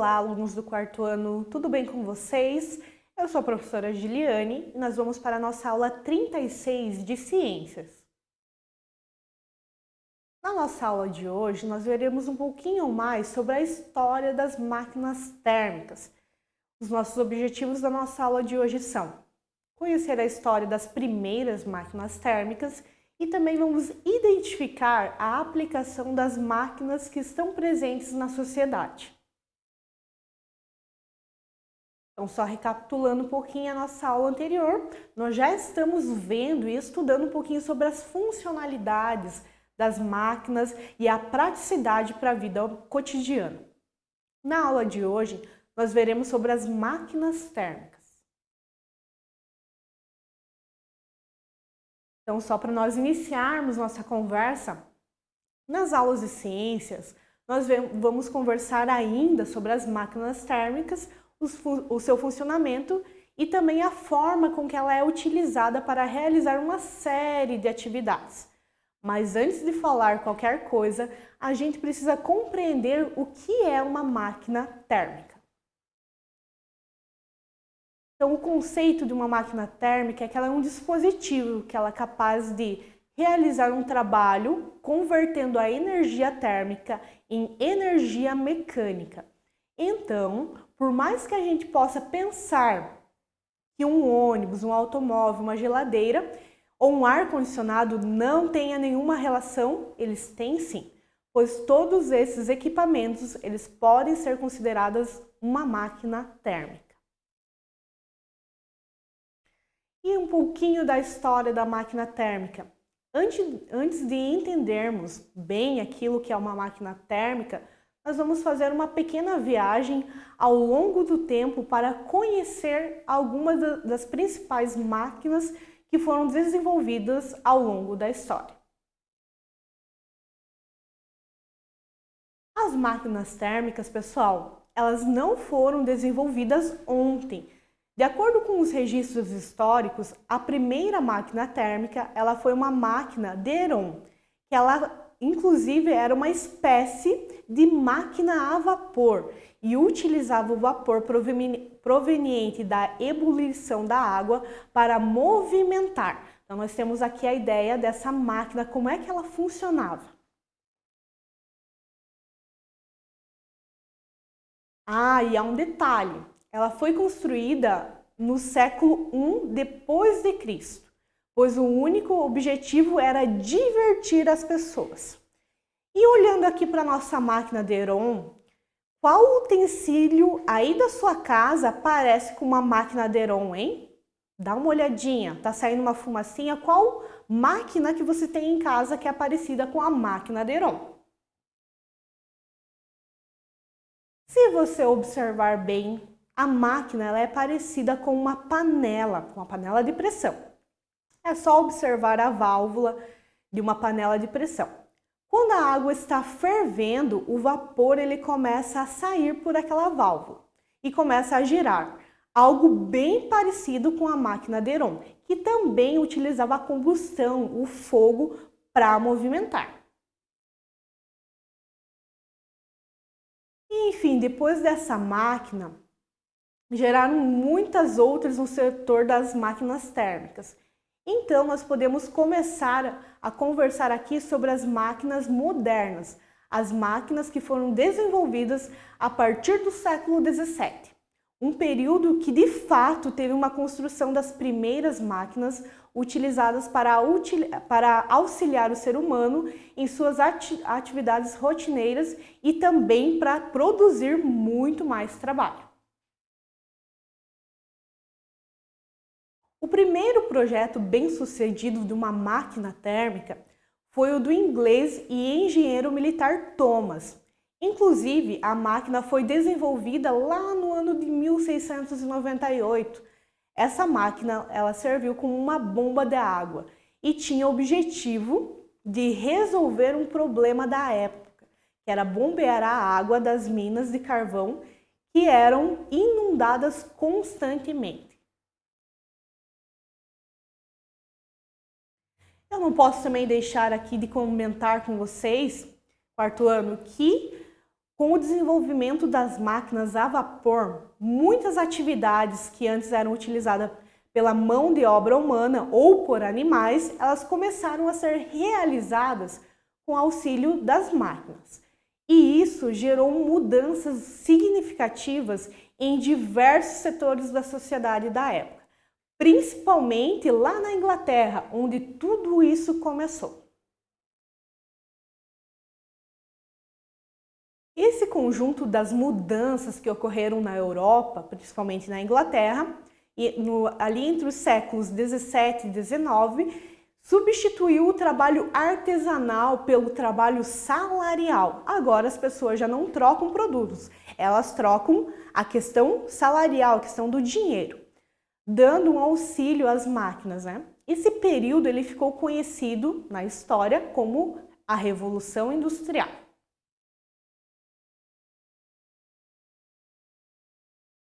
Olá, alunos do quarto ano, tudo bem com vocês? Eu sou a professora Giliane e nós vamos para a nossa aula 36 de Ciências. Na nossa aula de hoje, nós veremos um pouquinho mais sobre a história das máquinas térmicas. Os nossos objetivos da nossa aula de hoje são conhecer a história das primeiras máquinas térmicas e também vamos identificar a aplicação das máquinas que estão presentes na sociedade. Então, só recapitulando um pouquinho a nossa aula anterior, nós já estamos vendo e estudando um pouquinho sobre as funcionalidades das máquinas e a praticidade para a vida cotidiana. Na aula de hoje, nós veremos sobre as máquinas térmicas. Então, só para nós iniciarmos nossa conversa, nas aulas de ciências, nós vamos conversar ainda sobre as máquinas térmicas, o seu funcionamento e também a forma com que ela é utilizada para realizar uma série de atividades. Mas antes de falar qualquer coisa, a gente precisa compreender o que é uma máquina térmica. Então, o conceito de uma máquina térmica é que ela é um dispositivo que ela é capaz de realizar um trabalho convertendo a energia térmica em energia mecânica. Então, por mais que a gente possa pensar que um ônibus, um automóvel, uma geladeira ou um ar-condicionado não tenha nenhuma relação, eles têm sim, pois todos esses equipamentos eles podem ser considerados uma máquina térmica. E um pouquinho da história da máquina térmica. Antes de entendermos bem aquilo que é uma máquina térmica, nós vamos fazer uma pequena viagem ao longo do tempo para conhecer algumas das principais máquinas que foram desenvolvidas ao longo da história. As máquinas térmicas, pessoal, elas não foram desenvolvidas ontem. De acordo com os registros históricos, a primeira máquina térmica ela foi uma máquina de Heron, que ela inclusive era uma espécie de máquina a vapor e utilizava o vapor proveniente da ebulição da água para movimentar. Então nós temos aqui a ideia dessa máquina, como é que ela funcionava. E há um detalhe. Ela foi construída no século I depois de Cristo, pois o único objetivo era divertir as pessoas. E olhando aqui para a nossa máquina de Heron, qual utensílio aí da sua casa parece com uma máquina de Heron, hein? Dá uma olhadinha, tá saindo uma fumacinha. Qual máquina que você tem em casa que é parecida com a máquina de Heron? Se você observar bem, a máquina ela é parecida com uma panela de pressão. É só observar a válvula de uma panela de pressão. Quando a água está fervendo, o vapor ele começa a sair por aquela válvula e começa a girar. Algo bem parecido com a máquina de Heron, que também utilizava a combustão, o fogo, para movimentar. Enfim, depois dessa máquina, geraram muitas outras no setor das máquinas térmicas. Então, nós podemos começar a conversar aqui sobre as máquinas modernas, as máquinas que foram desenvolvidas a partir do século XVII, um período que de fato teve uma construção das primeiras máquinas utilizadas para auxiliar o ser humano em suas atividades rotineiras e também para produzir muito mais trabalho. O primeiro projeto bem-sucedido de uma máquina térmica foi o do inglês e engenheiro militar Thomas. Inclusive, a máquina foi desenvolvida lá no ano de 1698. Essa máquina ela serviu como uma bomba de água e tinha o objetivo de resolver um problema da época, que era bombear a água das minas de carvão que eram inundadas constantemente. Eu não posso também deixar aqui de comentar com vocês, quarto ano, que Com o desenvolvimento das máquinas a vapor, muitas atividades que antes eram utilizadas pela mão de obra humana ou por animais, elas começaram a ser realizadas com auxílio das máquinas. E isso gerou mudanças significativas em diversos setores da sociedade da época, principalmente lá na Inglaterra, onde tudo isso começou. Esse conjunto das mudanças que ocorreram na Europa, principalmente na Inglaterra, ali entre os séculos 17 e 19, substituiu o trabalho artesanal pelo trabalho salarial. Agora as pessoas já não trocam produtos, elas trocam a questão salarial, a questão do dinheiro, dando um auxílio às máquinas, né? Esse período ele ficou conhecido na história como a Revolução Industrial.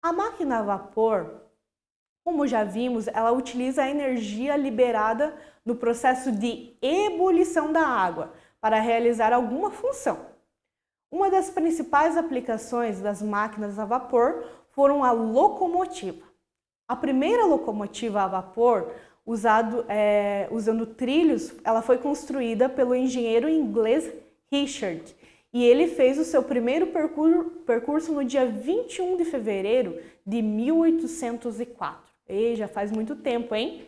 A máquina a vapor, como já vimos, ela utiliza a energia liberada no processo de ebulição da água para realizar alguma função. Uma das principais aplicações das máquinas a vapor foram a locomotiva. A primeira locomotiva a vapor, usando trilhos, ela foi construída pelo engenheiro inglês Richard. E ele fez o seu primeiro percurso no dia 21 de fevereiro de 1804. E já faz muito tempo, hein?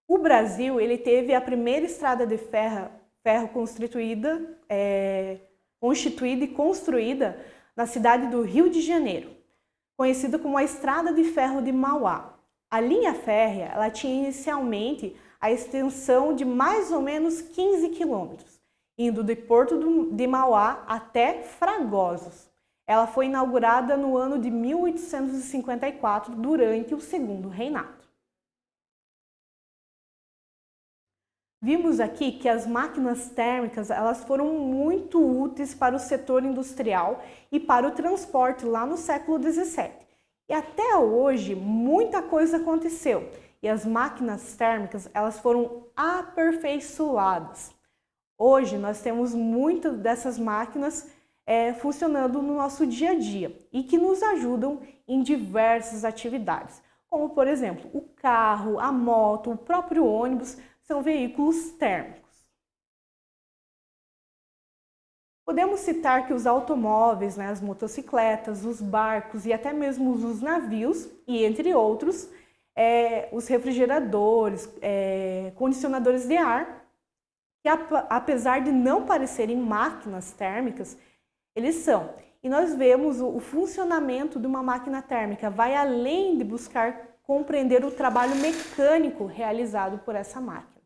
O Brasil ele teve a primeira estrada de ferro constituída e construída na cidade do Rio de Janeiro, conhecida como a Estrada de Ferro de Mauá. A linha férrea ela tinha inicialmente a extensão de mais ou menos 15 quilômetros, indo de Porto de Mauá até Fragosos. Ela foi inaugurada no ano de 1854, durante o Segundo Reinado. Vimos aqui que as máquinas térmicas elas foram muito úteis para o setor industrial e para o transporte lá no século XVII. E até hoje muita coisa aconteceu. E as máquinas térmicas elas foram aperfeiçoadas. Hoje nós temos muitas dessas máquinas funcionando no nosso dia a dia e que nos ajudam em diversas atividades, como por exemplo o carro, a moto, o próprio ônibus são veículos térmicos. Podemos citar que os automóveis, as motocicletas, os barcos e até mesmo os navios, e entre outros, os refrigeradores, condicionadores de ar, que apesar de não parecerem máquinas térmicas, eles são. E nós vemos o funcionamento de uma máquina térmica vai além de buscar compreender o trabalho mecânico realizado por essa máquina.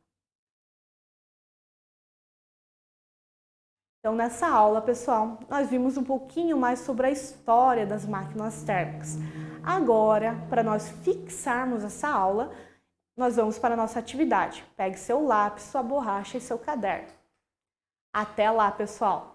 Então, nessa aula, pessoal, nós vimos um pouquinho mais sobre a história das máquinas térmicas. Agora, para nós fixarmos essa aula, nós vamos para a nossa atividade. Pegue seu lápis, sua borracha e seu caderno. Até lá, pessoal!